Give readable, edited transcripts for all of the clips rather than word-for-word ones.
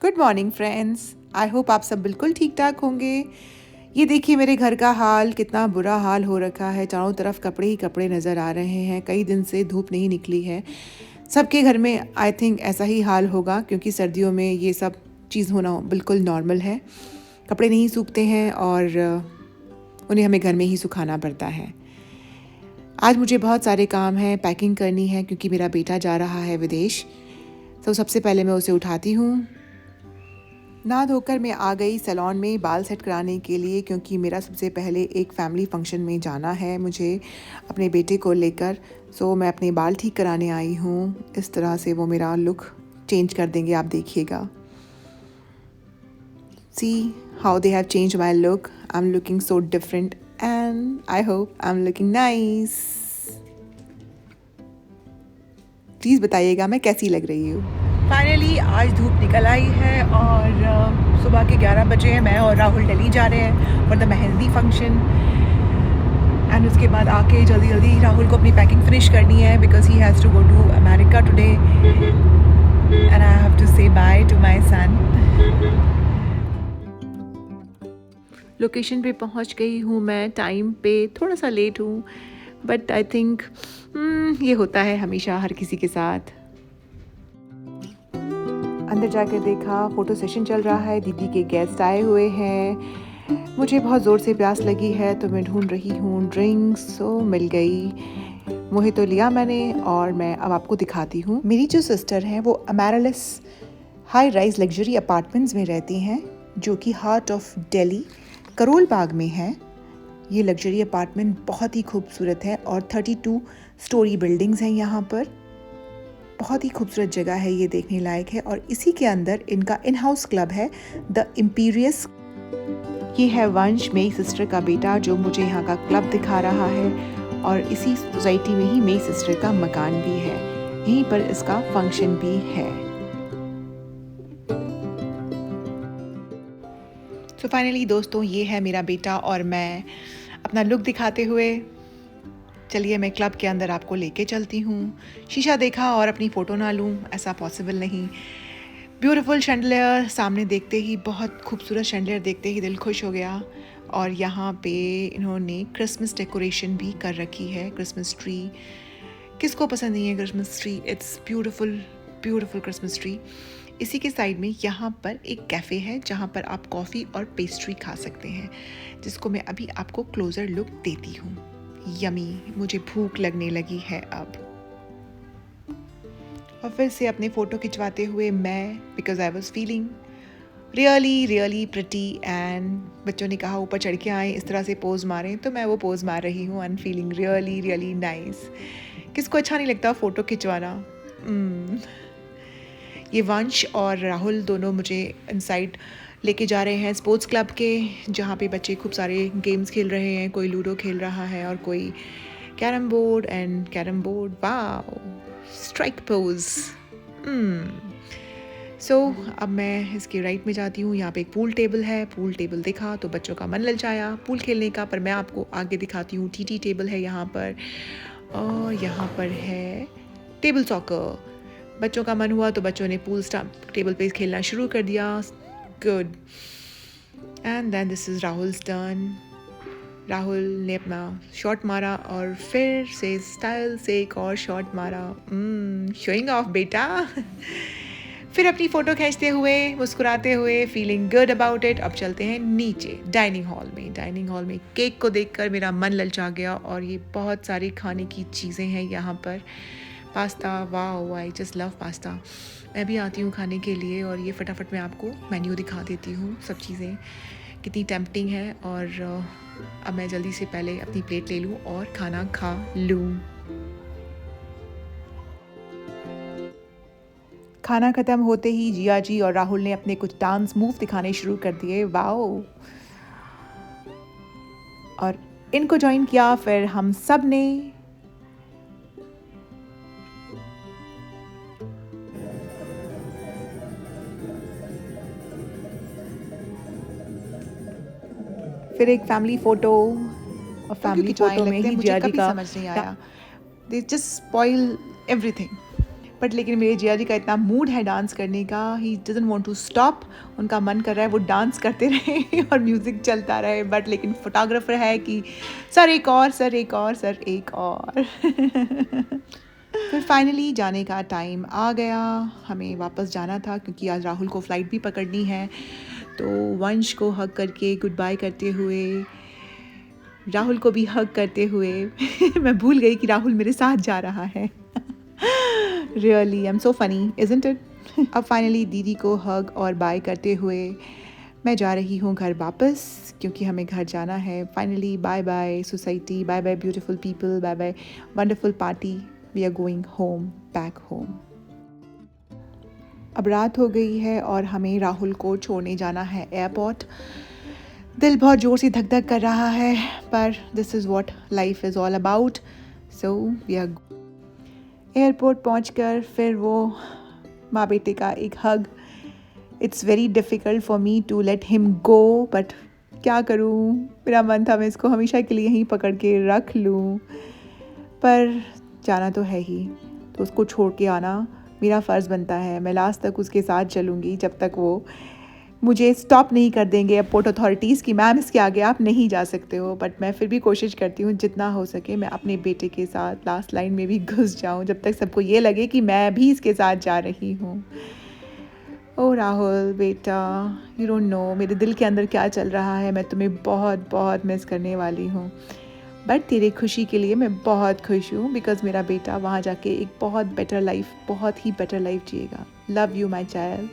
Good morning friends. I hope आप सब बिल्कुल ठीक ठाक होंगे। ये देखिए मेरे घर का हाल, कितना बुरा हाल हो रखा है। चारों तरफ कपड़े ही कपड़े नज़र आ रहे हैं। कई दिन से धूप नहीं निकली है। सबके घर में आई थिंक ऐसा ही हाल होगा, क्योंकि सर्दियों में ये सब चीज़ होना बिल्कुल नॉर्मल है। कपड़े नहीं सूखते हैं और उन्हें हमें घर में ही सुखाना पड़ता है। आज मुझे बहुत सारे काम हैं, पैकिंग करनी है क्योंकि मेरा बेटा जा रहा है विदेश। तो सबसे पहले मैं उसे उठाती हूँ। नहा धोकर मैं आ गई सैलून में बाल सेट कराने के लिए, क्योंकि मेरा सबसे पहले एक फैमिली फंक्शन में जाना है मुझे अपने बेटे को लेकर। सो मैं अपने बाल ठीक कराने आई हूँ। इस तरह से वो मेरा लुक चेंज कर देंगे, आप देखिएगा। See how they have change my look. I am looking so different and I hope I am looking nice. Please बताइएगा मैं कैसी लग रही हूँ। फाइनली आज धूप निकल आई है और सुबह के 11 बजे हैं। मैं और राहुल दिल्ली जा रहे हैं for the mehndi function. And उसके बाद आके जल्दी जल्दी राहुल को अपनी पैकिंग फिनिश करनी है, because he has to go to America today and I have to say bye to my son. Location पे पहुंच गई हूँ मैं टाइम पे, थोड़ा सा लेट हूँ, बट आई थिंक ये होता है हमेशा हर किसी के साथ। अंदर जाकर देखा फ़ोटो सेशन चल रहा है, दीदी के गेस्ट आए हुए हैं। मुझे बहुत ज़ोर से प्यास लगी है तो मैं ढूंढ रही हूँ ड्रिंक्स। सो मिल गई, मुझे तो लिया मैंने और मैं अब आपको दिखाती हूँ। मेरी जो सिस्टर हैं वो अमेरिलिस हाई राइज लग्जरी अपार्टमेंट्स में रहती हैं, जो कि हार्ट ऑफ दिल्ली करोल बाग में है। ये लग्जरी अपार्टमेंट बहुत ही खूबसूरत है और 32 स्टोरी बिल्डिंग्स हैं यहाँ पर। बहुत ही खूबसूरत जगह है, ये देखने लायक है। और इसी के अंदर इनका इन हाउस क्लब है, द इम्पीरियस। ये है वंश, मेरी सिस्टर का बेटा, जो मुझे यहाँ का क्लब दिखा रहा है। और इसी सोसाइटी में ही मेरी सिस्टर का मकान भी है, यहीं पर इसका फंक्शन भी है। सो फाइनली दोस्तों, ये है मेरा बेटा और मैं अपना लुक दिखाते हुए। चलिए मैं क्लब के अंदर आपको लेके चलती हूँ। शीशा देखा और अपनी फ़ोटो ना लूँ, ऐसा पॉसिबल नहीं। ब्यूटीफुल शैंडलियर सामने देखते ही, बहुत खूबसूरत शैंडलियर देखते ही दिल खुश हो गया। और यहाँ पे इन्होंने क्रिसमस डेकोरेशन भी कर रखी है, क्रिसमस ट्री। किसको पसंद नहीं है Christmas tree? It's beautiful beautiful Christmas tree. इसी के साइड में यहाँ पर एक कैफ़े है, जहाँ पर आप कॉफ़ी और पेस्ट्री खा सकते हैं, जिसको मैं अभी आपको क्लोज़र लुक देती हूँ। यमी, मुझे भूख लगने लगी है अब। और फिर से अपने फ़ोटो खिंचवाते हुए मैं, because I was feeling really pretty. And बच्चों ने कहा ऊपर चढ़ के आए, इस तरह से पोज मारें, तो मैं वो पोज मार रही हूँ एंड फीलिंग रियली नाइस। किसको अच्छा नहीं लगता फ़ोटो खिंचवाना? ये वंश और राहुल दोनों मुझे इनसाइड लेके जा रहे हैं स्पोर्ट्स क्लब के, जहाँ पे बच्चे खूब सारे गेम्स खेल रहे हैं। कोई लूडो खेल रहा है और कोई carrom board. Wow, strike pose. So अब मैं इसके राइट में जाती हूँ। यहाँ पे एक पूल टेबल है। पूल टेबल देखा तो बच्चों का मन ललचाया पूल खेलने का, पर मैं आपको आगे दिखाती हूँ। टी टेबल है यहाँ पर, और यहाँ पर है टेबल सॉकर। बच्चों का मन हुआ तो बच्चों ने पूल टेबल पे खेलना शुरू कर दिया। Good. And then this is Rahul's turn. Rahul ने अपना शॉट मारा और फिर से स्टाइल से एक और शॉट मारा। शोइंग ऑफ बेटा। फिर अपनी फ़ोटो खींचते हुए, मुस्कुराते हुए, फीलिंग गुड अबाउट इट। अब चलते हैं नीचे डाइनिंग हॉल में केक को देखकर मेरा मन ललचा गया। और ये बहुत सारी खाने की चीज़ें हैं यहाँ पर। Pasta, wow, I just love pasta. मैं भी आती हूँ खाने के लिए, और ये फटाफट मैं आपको मेन्यू दिखा देती हूँ। सब चीज़ें कितनी टेम्पटिंग है। और अब मैं जल्दी से पहले अपनी प्लेट ले लूँ और खाना खा लूँ। खाना ख़त्म होते ही जिया जी और राहुल ने अपने कुछ डांस मूव दिखाने शुरू कर दिए। वाओ। और इनको ज्वाइन किया फिर हम सब ने। फिर एक फैमिली फ़ोटो, और फैमिली फ़ोटो में ही जिया जी का समझ नहीं आया। They just spoil everything. But लेकिन मेरे जिया जी का इतना मूड है डांस करने का, he doesn't want to stop. उनका मन कर रहा है वो डांस करते रहे और म्यूज़िक चलता रहे, बट लेकिन फोटोग्राफर है कि सर एक और, सर एक और, सर एक और। फिर फाइनली जाने का टाइम आ गया, हमें वापस जाना था क्योंकि आज राहुल को फ़्लाइट भी पकड़नी है। तो वंश को हग करके गुड बाय करते हुए, राहुल को भी हग करते हुए मैं भूल गई कि राहुल मेरे साथ जा रहा है। Really I am so funny isn't it. अब फाइनली दीदी को हग और बाय करते हुए मैं जा रही हूँ घर वापस, क्योंकि हमें घर जाना है। Finally bye bye society, bye bye beautiful people, bye bye wonderful party, we are going home, back home. अब रात हो गई है और हमें राहुल को छोड़ने जाना है एयरपोर्ट। दिल बहुत ज़ोर से धक धक कर रहा है, पर this is what life is all about. So we are airport पहुंचकर फिर वो माँ बेटे का एक hug. It's very difficult for me to let him go, but क्या करूँ, मेरा मन था मैं इसको हमेशा के लिए यहीं पकड़ के रख लूँ, पर जाना तो है ही, तो उसको छोड़ के आना मेरा फ़र्ज़ बनता है। मैं लास्ट तक उसके साथ चलूँगी जब तक वो मुझे स्टॉप नहीं कर देंगे एयरपोर्ट अथॉरिटीज़ कि मैम इसके आगे आप नहीं जा सकते हो। बट मैं फिर भी कोशिश करती हूँ जितना हो सके मैं अपने बेटे के साथ लास्ट लाइन में भी घुस जाऊँ, जब तक सबको ये लगे कि मैं भी इसके साथ जा रही हूँ। ओ राहुल बेटा, यू डोंट नो मेरे दिल के अंदर क्या चल रहा है। मैं तुम्हें बहुत बहुत मिस करने वाली हूँ, बट तेरे खुशी के लिए मैं बहुत खुश हूँ, बिकॉज़ मेरा बेटा वहाँ जाके एक बहुत बेटर लाइफ, बहुत ही बेटर लाइफ जिएगा। Love you my child,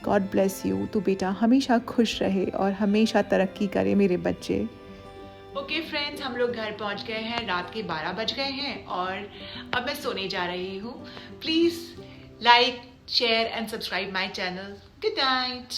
God bless you. तू बेटा हमेशा खुश रहे और हमेशा तरक्की करे मेरे बच्चे। ओके फ्रेंड्स, हम लोग घर पहुँच गए हैं, रात के 12 बज गए हैं और अब मैं सोने जा रही हूँ। Please like, share and subscribe my channel. Good night.